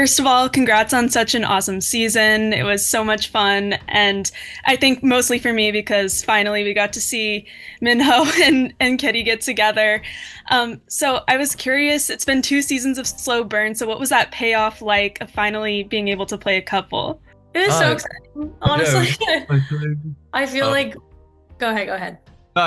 First of all, congrats on such an awesome season. It was so much fun. And I think mostly for me because finally we got to see Minho and Kitty get together. So I was curious, it's been 2 seasons of slow burn. So what was that payoff like of finally being able to play a couple? It was so Uh, exciting, yeah, it honestly. was like, I feel uh, like, go ahead, go ahead.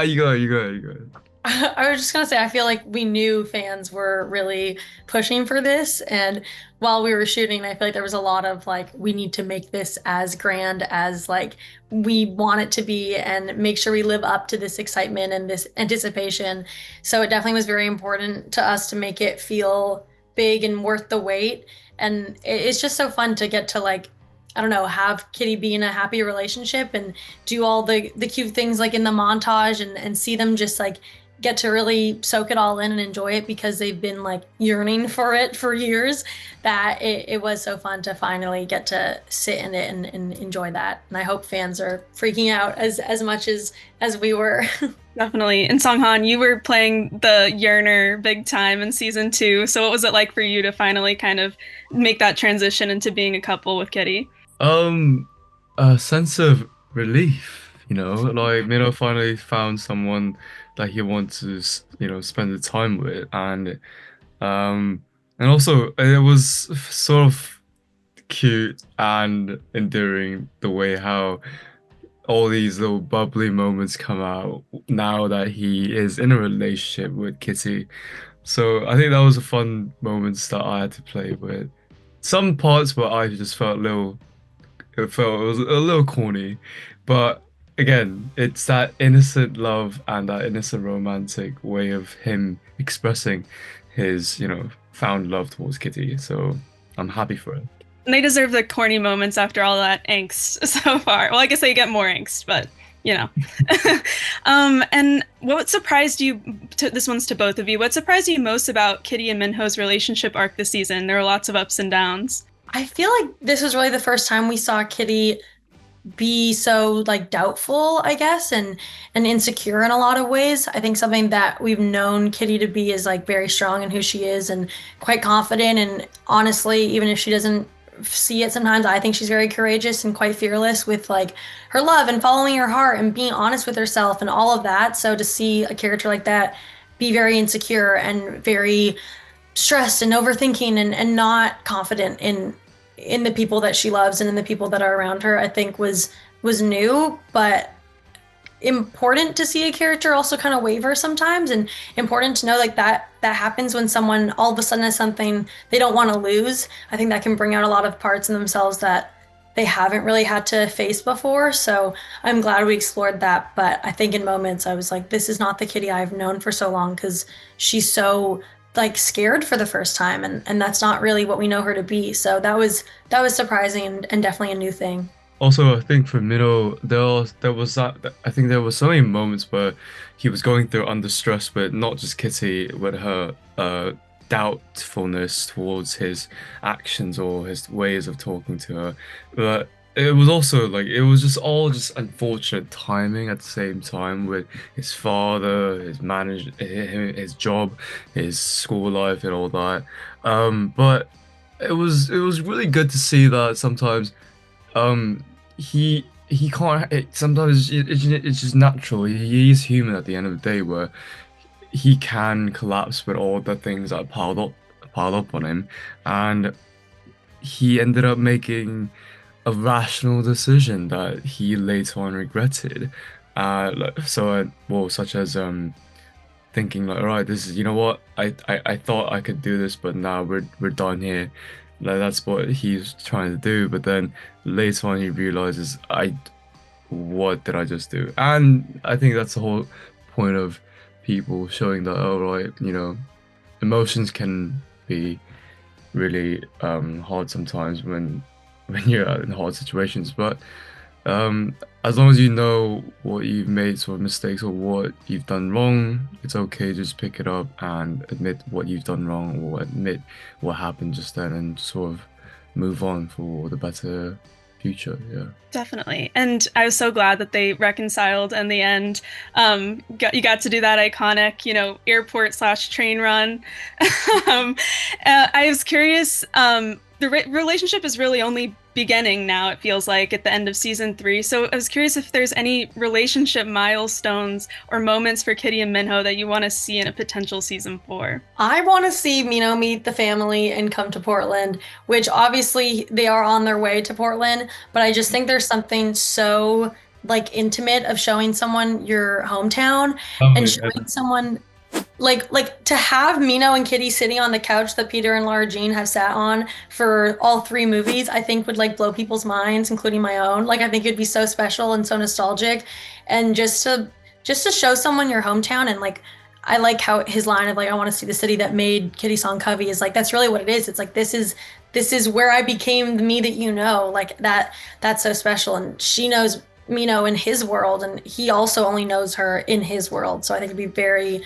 you go. I was just gonna say, I feel like we knew fans were really pushing for this, and while we were shooting, I feel like there was a lot of like, we need to make this as grand as like we want it to be, and make sure we live up to this excitement and this anticipation. So it definitely was very important to us to make it feel big and worth the wait. And it's just so fun to get to like, I don't know, have Kitty be in a happy relationship and do all the cute things like in the montage and see them just like get to really soak it all in and enjoy it because they've been like yearning for it for years, that it was so fun to finally get to sit in it and enjoy that. And I hope fans are freaking out as much as we were. Definitely. And Songhan, you were playing the yearner big time in season 2. So what was it like for you to finally kind of make that transition into being a couple with Kitty? Um, a sense of relief, like finally found someone that he wants to, spend the time with, and also it was sort of cute and endearing the way how all these little bubbly moments come out now that he is in a relationship with Kitty. So I think that was a fun moments that I had to play with. Some parts where I just felt a little it was a little corny, but again, it's that innocent love and that innocent romantic way of him expressing his, found love towards Kitty. So I'm happy for it. And they deserve the corny moments after all that angst so far. Well, I guess they get more angst, but you know. And what surprised you? This one's to both of you. What surprised you most about Kitty and Minho's relationship arc this season? There were lots of ups and downs. I feel like this was really the first time we saw Kitty be so like doubtful, I guess, and insecure in a lot of ways. I think something that we've known Kitty to be is like very strong in who she is and quite confident. And honestly, even if she doesn't see it sometimes, I think she's very courageous and quite fearless with like her love and following her heart and being honest with herself and all of that. So to see a character like that be very insecure and very stressed and overthinking and not confident in the people that she loves and in the people that are around her, I think was new, but important to see a character also kind of waver sometimes, and important to know like that happens when someone all of a sudden has something they don't want to lose. I think that can bring out a lot of parts in themselves that they haven't really had to face before. So I'm glad we explored that. But I think in moments I was like, this is not the Kitty I've known for so long, because she's so like scared for the first time, and that's not really what we know her to be. So that was surprising and definitely a new thing. Also, I think for Mino, there was that I think there were so many moments where he was going through under stress with not just Kitty, with her doubtfulness towards his actions or his ways of talking to her. But it was also like it was just all just unfortunate timing at the same time with his father, his job, his school life, and all that. But it was really good to see that sometimes he can't sometimes it's just natural. He is human at the end of the day, where he can collapse with all the things that piled up on him, and he ended up making a rational decision that he later on regretted. Well, such as thinking like, all right, this is, what, I thought I could do this, but now we're done here. Like that's what he's trying to do, but then later on he realizes, what did I just do? And I think that's the whole point of people showing that, oh right, emotions can be really hard sometimes when you're in hard situations, but as long as you know what you've made sort of mistakes or what you've done wrong, it's okay to just pick it up and admit what you've done wrong or admit what happened just then and sort of move on for the better future. Yeah. Definitely. And I was so glad that they reconciled in the end. You got to do that iconic, airport/train run. I was curious. the relationship is really only beginning now, it feels like, at the end of season 3. So I was curious if there's any relationship milestones or moments for Kitty and Minho that you want to see in a potential season 4. I want to see Mino meet the family and come to Portland, which obviously they are on their way to Portland, but I just think there's something so like intimate of showing someone your hometown Oh, and yeah. showing someone like to have Mino and Kitty sitting on the couch that Peter and Lara Jean have sat on for all 3 movies, I think would like blow people's minds, including my own. Like I think it'd be so special and so nostalgic, and just to show someone your hometown and like I like how his line of like I want to see the city that made Kitty Song Covey is like that's really what it is. It's like this is where I became the me that you know. Like that's so special, and she knows Mino in his world, and he also only knows her in his world. So I think it'd be very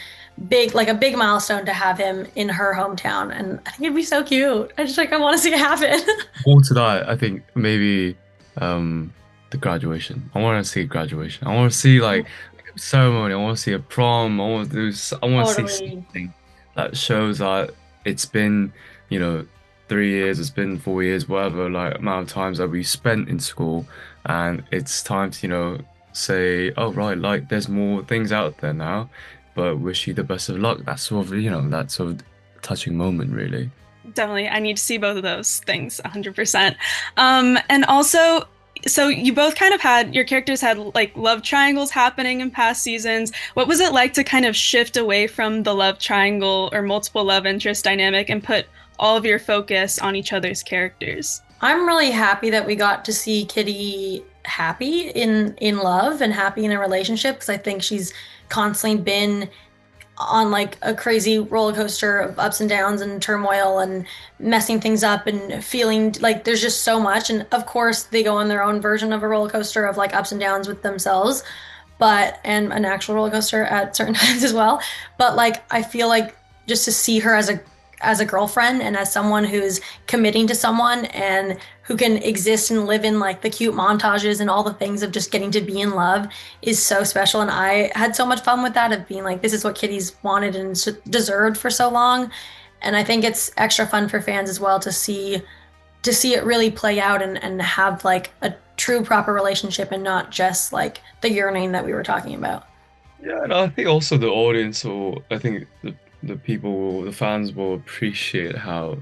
big, like a big milestone to have him in her hometown, and I think it'd be so cute. I just like I want to see it happen. More to that, I think maybe um the graduation. I want to see graduation. I want to see like a ceremony. I want to see a prom. I want to see Totally. something that shows that it's been, you know, 3 years, it's been 4 years, whatever like amount of times that we spent in school, and it's time to, say, oh right, like there's more things out there now, but wish you the best of luck. That's sort of, that sort of touching moment, really. Definitely, I need to see both of those things 100%. And also, so you both kind of had your characters had like love triangles happening in past seasons. What was it like to kind of shift away from the love triangle or multiple love interest dynamic and put all of your focus on each other's characters? I'm really happy that we got to see Kitty happy in love and happy in a relationship because I think she's constantly been on like a crazy roller coaster of ups and downs and turmoil and messing things up and feeling like there's just so much. And of course, they go on their own version of a roller coaster of like ups and downs with themselves, but and an actual roller coaster at certain times as well. But like I feel like just to see her as a girlfriend and as someone who's committing to someone and who can exist and live in like the cute montages and all the things of just getting to be in love is so special. And I had so much fun with that of being like, this is what Kitty's wanted and deserved for so long. And I think it's extra fun for fans as well to see it really play out and have like a true proper relationship and not just like the yearning that we were talking about. Yeah, and I think also the audience, or I think the people, the fans will appreciate how,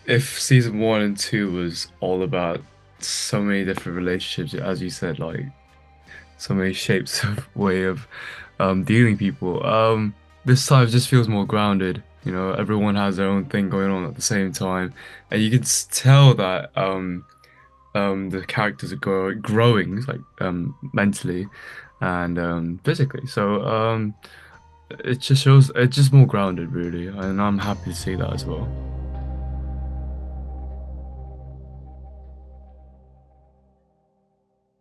if season 1 and 2 was all about so many different relationships, as you said, like so many shapes of way of dealing people. This time it just feels more grounded. Everyone has their own thing going on at the same time, and you can tell that the characters are growing, like mentally and physically. So it just shows it's just more grounded, really, and I'm happy to see that as well.